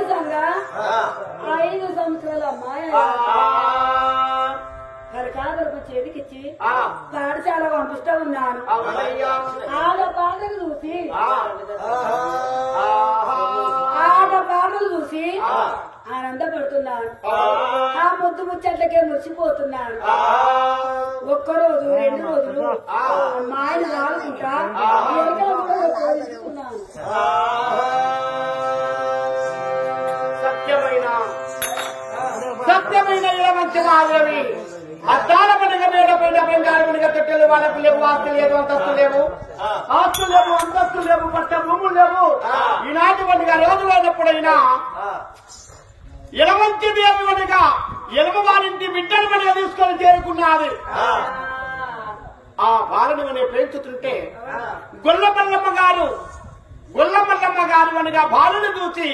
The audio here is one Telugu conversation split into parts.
వయసంగా 5 సంవత్సరాల అమ్మాయి కరకాదలకు చేతికిచ్చి పాఠశాల పంపిస్తా ఉన్నాను. ఆడపాటలు చూసి ఆనందపడుతున్నాను. ఆ ముద్దు ముచ్చట్లకే మురిసిపోతున్నాను. ఒక్కరోజు 2 రోజులు అమ్మాయిని రాలుకుంటా తీసుకున్నాను. సత్యమైన ఇలమంచి మాధవి అద్దాల పండుగ మీద పైన బంగారు పండుగ తొట్టెలు వాళ్ళకు లేవు. ఆస్తులు లేవు, అంతస్తు లేవు, ఆస్తులు లేవు, అంతస్తు లేవు, పట్ట భూములు లేవు. ఈనాటి పండుగ రోజులైనప్పుడైనా ఇలమంచి దేవి పండుగ ఎలమ వారింటి బిడ్డల పండుగ తీసుకొని చేరుకున్నది. ఆ బాలను అనే పెంచుతుంటే గొల్లమల్లమ్మ గారు అనగా బాలుని చూసి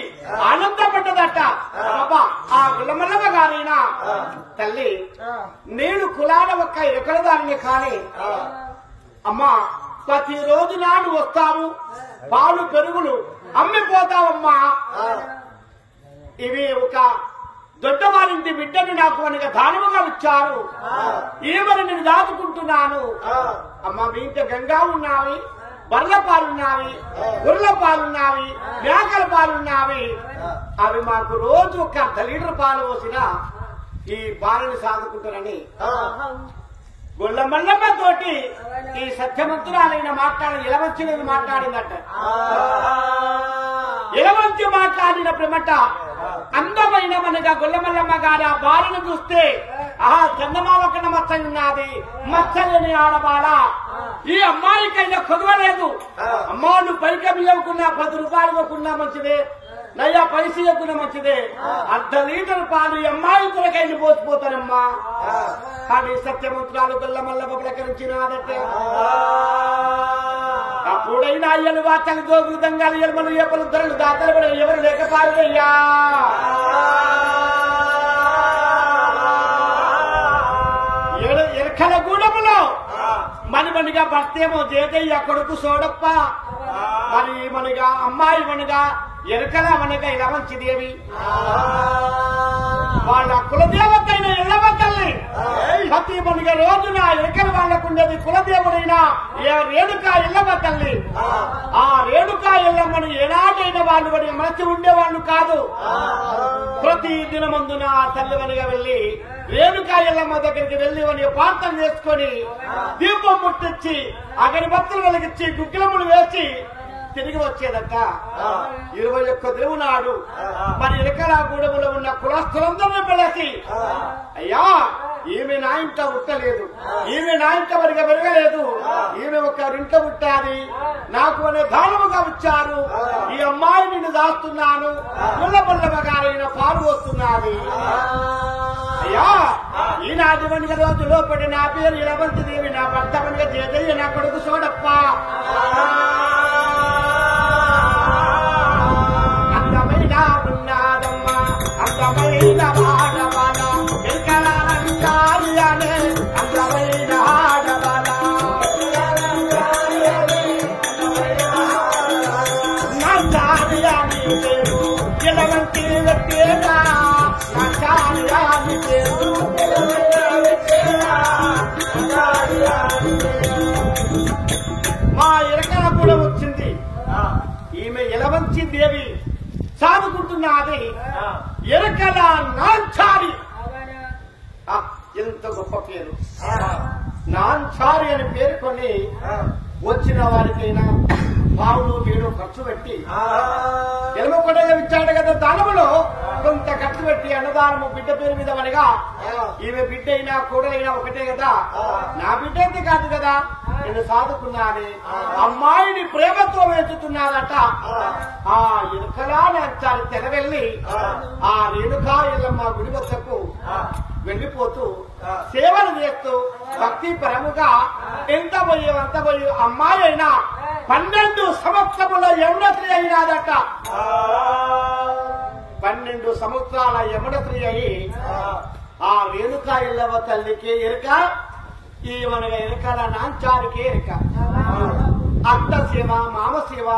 ఆనందపడ్డదట. బాబా ఆ గొల్లమల్లమ్మ గారైనా తల్లి నేను కులాల ఒక్క ఎక్కడ దానిని కానీ అమ్మా ప్రతిరోజు నాడు వస్తావు, పాలు పెరుగులు అమ్మిపోతావమ్మా. ఇవి ఒక దొడ్డవారింటి బిడ్డను నాకు అనగా దానముగా ఇచ్చారు. ఏమని నేను దాచుకుంటున్నాను. అమ్మా మీ ఇంట గంగా ఉన్నావి, బర్ల పాలున్నావి, గొర్రెల పాలున్నావి, మేకల పాలున్నావి. అవి మాకు రోజు ఒక 1 లీటర్ పాలు పోసినా ఈ పాలని సాదుకుంటారని గొల్లమల్లమ్మ తోటి ఈ సత్యమంతురాలైన ఇలవంచిని మాట్లాడిందట. ఇలవంచి మాట్లాడిన పిమ్మట అందమైన మనగా గొల్లమల్లమ్మ గారి ఆ బాలను చూస్తే చందమామ కన్నా మచ్చ ఉన్నది, మచ్చలేని ఆడబాల. ఈ అమ్మాయికైనా కొదవలేదు. అమ్మా నువ్వు పైకి ఇవ్వకున్నా 10 రూపాయలు ఇవ్వకున్నా మంచిదే, నయ్యా పైసలు ఇవ్వకున్నా మంచిదే. 1/2 లీటర్ పాలు ఈ అమ్మాయి కొరకైనా పోసిపోతారమ్మా. కానీ సత్యమంత్రాలు గొల్లమల్లమ్మ ప్రకరించినాదంటే అప్పుడైనా అయ్యలు వార్తలు గోగులు దంగాలు ఎల్మలు ఏపలు ధరలు దాతలు కూడా ఎవరు లేకపారయ్యా. ఎరకల గూడములో మనిమనిగా భర్తేమో జేదయ్య కొడుకు సోడప్ప, మరి మనగా అమ్మాయి మనగా ఎరకల మనగా ఇలవంచిదేవి. వాళ్ళ కులదేవత అయిన ఎల్లమ్మ తల్లి ప్రతి మనగా రోజున ఎరకల వాళ్ళకుండేది కులదేవుడైనా రేణుకా ఎల్లమ్మ తల్లి. ఆ రేణుకా ఎల్లమ్మను ఏనాడైనా వాళ్ళు మరి మనసి ఉండేవాళ్ళు కాదు. ప్రతి దినమందున ఆ తల్లి వనిగా వెళ్లి రేణుకా ఎల్లమ్మ దగ్గరికి వెళ్లి వని ప్రార్థన చేసుకుని దీపం ముట్టించి అగరబత్తులు వెలిగించి గుగ్గిలములు వేసి తిరిగి వచ్చేదట. 21 దినము నాడు మరి ఎరకలాగూడెంలో ఉన్న కులస్తులందరినీ పిలిచి అయ్యా ఈమె నా ఇంట ఉట్టలేదు, ఈమె నా ఇంట వరిగా పెరగలేదు, ఈమె ఒక ఇంట ఉట్టాది, నాకు అనే దానముగా వచ్చారు. ఈ అమ్మాయి నిన్ను దాస్తున్నాను, గొల్లమల్లమ్మ గారైన పాలు వస్తున్నది. అయ్యా ఈనాటి వనిగ రోజు లోపడి నా పేరు ఇలవంతిదేవి, నా భర్త వనిగ జేదయ్య, నా కొడుకు సోడప్ప. అందమైన ఉన్నదమ్మ అందమైన ఆడవాళ్ళ ఎరకలాలంటారునే, అందమైన ఆడవాళ్ళ నాచార్యాని పేరు ఇలవంతి వ్యక్తేగా, నాచార్యాని పేరు మా ఎరకల కూడా వచ్చింది. ఈమె ఇలవంచి దేవి సాదుకుంటున్నది. ఎరకల నాంచారి, ఎంత గొప్ప పేరు. నాంచారి అని పేరుకొని వచ్చిన వారికైనా పావులు వీడు ఖర్చు పెట్టి ఎలమకొండగా ఇచ్చాడు కదా. దానములో కొంత ఖర్చు పెట్టి అన్నదానము బిడ్డ పేరు మీద వనగా ఈమె బిడ్డ అయినా కూడలైనా ఒకటే కదా. నా బిడ్డ అయితే కాదు కదా, నేను సాదుకున్నాను. అమ్మాయిని ప్రేమతో వేచుతున్నానట. ఆ ఎరుకలా నచ్చాలి తెరవెళ్ళి ఆ రేణుకా ఎల్లమ్మ గుడి వద్దకు వెళ్లిపోతూ సేవలు చేస్తూ భక్తి పరముగా ఎంత పోయి అంత పోయి అమ్మాయి అయినా 12 సంవత్సరముల యమునశ్రీ అయినాదట. 12 సంవత్సరాల యమునశ్రీ అయి ఆ రేణుకా ఎల్లమ్మ తల్లికి ఎరుక, ఈ మనగా ఎరకల నాంచారికే ఎరుక. అత్త సేవ, మామ సేవ,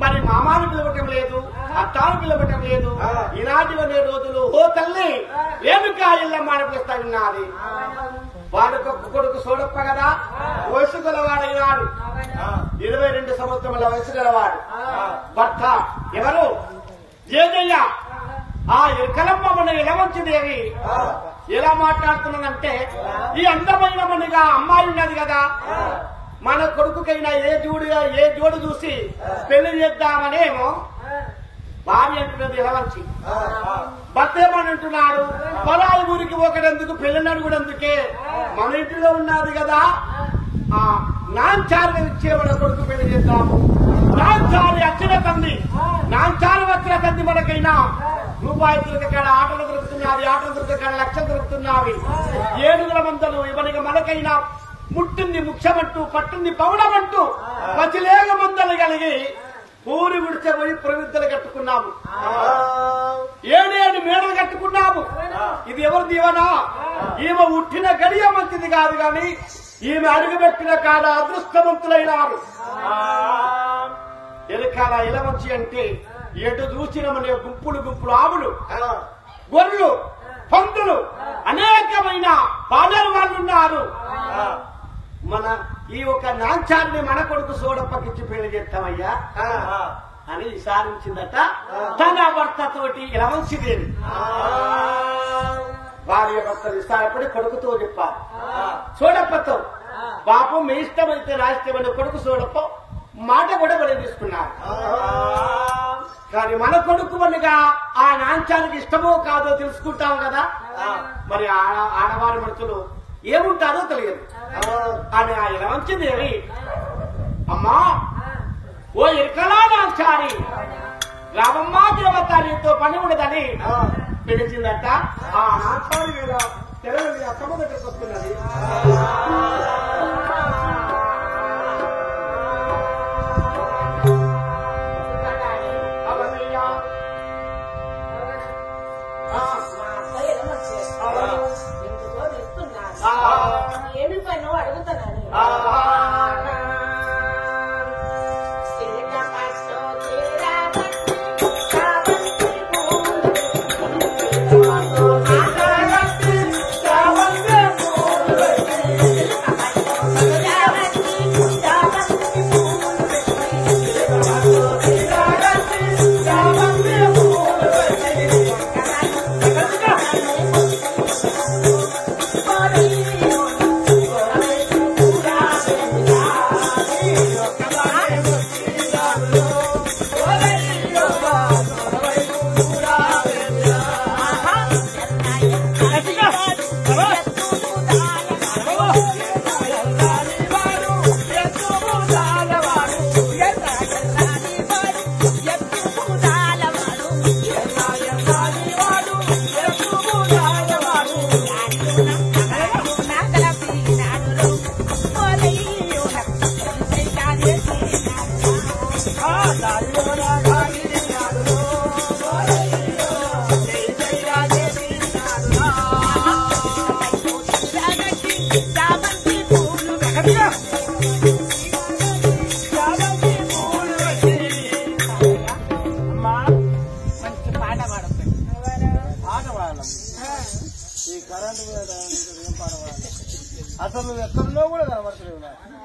మరి మామాను పిలవటం లేదు, అత్తాను పిలవటం లేదు. ఈనాటివనే రోజులు ఓ తల్లి రేణుకా ఎల్లమ్మ అని పిలుస్తా ఉన్నది. వాడుకొక్క కొడుకు సోడప్ప కదా, వయసు గలవాడైనాడు. 22 సంవత్సరముల వయసు గలవాడు. భర్త ఎవరు? జేజయ్య. ఆ ఎరకలమ్మని ఎలవంచిదేవి ఎలా మాట్లాడుతున్నానంటే, ఈ అందమైన మనిగా అమ్మాయి ఉన్నది కదా, మన కొడుకుకైనా ఏ జోడు చూసి పెళ్లి చేద్దామనేమో భార్య అంటున్నది ఎలవంచి. భర్త ఏమని అంటున్నాడు, పొలాల ఊరికి ఒకటెందుకు పెళ్లినాడు కూడా అందుకే మన ఇంటిలో ఉన్నది కదా, ఆ నాంచారు ఇచ్చే మన కొడుకు పెళ్లి చేద్దాము. నాంచారి అచ్చిన తండ్రి, నాంచారు వచ్చిన తండ్రి మనకైనా రూపాయి దొరికాడ ఆటలు దొరుకుతున్నది, ఆటలు దొరికాడ లక్షలు దొరుకుతున్నవి. 7 మందలు ఇవనికి మనకైనా ముట్టింది ముఖ్యమంటూ, పట్టింది పౌడమంటూ పచిలేగ మందలు కలిగి పూరి విడిచిపోయి ప్రవిద్ధలు కట్టుకున్నాము. 7 మేడలు కట్టుకున్నాము. ఇది ఎవరు దీవనా? ఈమె ఉట్టిన గడియ మంచిది కాదు గాని ఈమె అడుగుపెట్టిన కాడ అదృష్టవంతులైనారు. ఎరకాల ఇలమంచి అంటే ఎటు చూసిన మన గుంపులు ఆవులు, గొర్రెలు, పందులు, అనేకమైన పాదాలు వాళ్ళు ఉన్నారు. మన ఈ ఒక నాంచారిని మన కొడుకు సోడప్పకిచ్చి పెళ్లి చేస్తామయ్యా అని విసారించిందట తన భర్తతోటి ఇలవంచిదేవి. భార్య భర్త విసారపడి కొడుకుతో చెప్పారు, సోడప్పతో పాపం మీ ఇష్టమైతే రాష్ట్రమైన కొడుకు సోడప్ప మాట కూడా బలి తీసుకున్నారు. కానీ మన కొడుకు వనిగా ఆ నాంచానికి ఇష్టమో కాదో తెలుసుకుంటాం కదా. మరి ఆడవారి మనుషులు ఏముంటారో తెలియదు అని ఆ ఇలవంచిదేవి, అమ్మా ఓ ఎరకలా నాంచారి రామమ్మా దేవత నీతో పని ఉండదని పిలిచిందట. ఆ నాంచారి మీద తెరవని అత్తమ్మ దగ్గరకు వస్తున్నది. ఏమి పని అడుగుతున్నాను. అసలు ఎక్కడో కూడా కనబడలేదు.